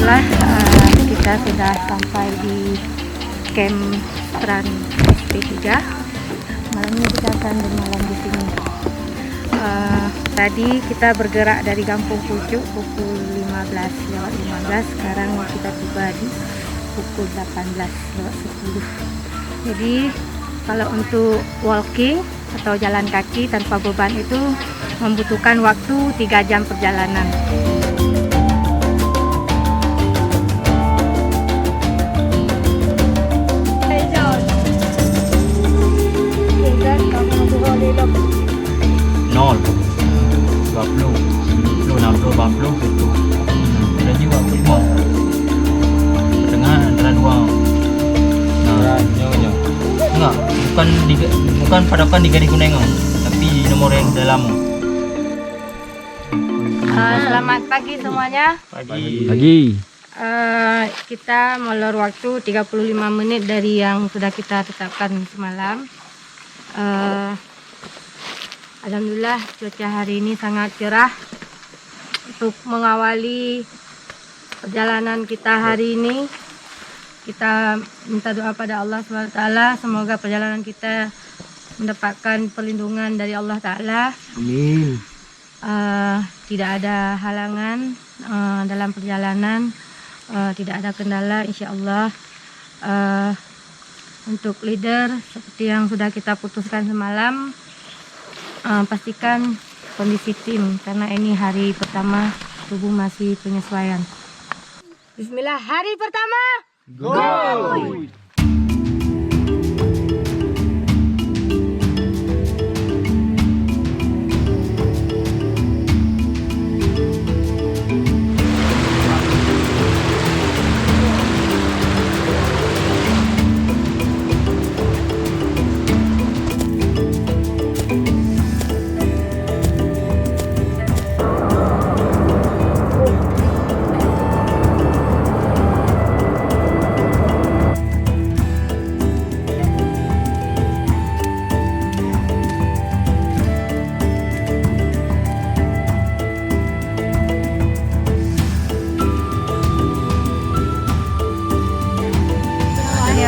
Alhamdulillah kita sudah sampai di camp Seran SP3. Malam ini kita akan bermalam di sini. Tadi kita bergerak dari Kampung Pucuk pukul 15:15. Sekarang kita tiba di pukul 18:10. Jadi kalau untuk walking atau jalan kaki tanpa beban itu membutuhkan waktu 3 jam perjalanan. Nol 20 60 40 gitu. Dan juga mau tengah antara dua. Nah, enggak, bukan padakan di Gari Kunengang, tapi nomor yang dalam. Selamat pagi semuanya. Pagi. Kita molor waktu 35 menit dari yang sudah kita tetapkan semalam. Alhamdulillah cuaca hari ini sangat cerah untuk mengawali perjalanan kita hari ini. Kita minta doa pada Allah SWT, semoga perjalanan kita mendapatkan perlindungan dari Allah Ta'ala. Amin. Tidak ada halangan dalam perjalanan, tidak ada kendala insya Allah. Untuk leader seperti yang sudah kita putuskan semalam, pastikan kondisi tim karena ini hari pertama, tubuh masih penyesuaian. Bismillah, hari pertama, go!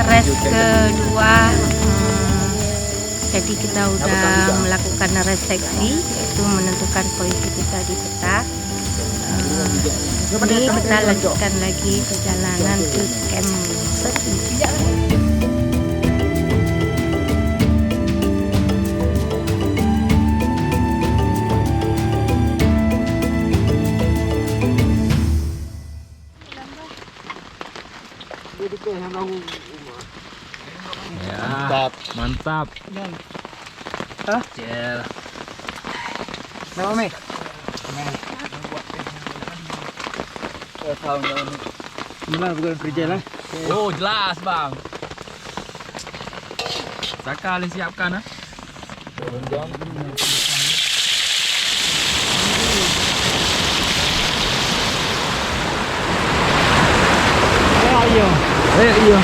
Res kedua, jadi kita udah melakukan reseksi, yaitu menentukan posisi kita di peta. Ini kita lanjutkan lagi perjalanan ke camp Seran. Ya, mantap. Hah? Cel. Nama me? Gimana bukan kerja lah? Oh, jelas, Bang. Saka kalian siapkan, ah. Ayo.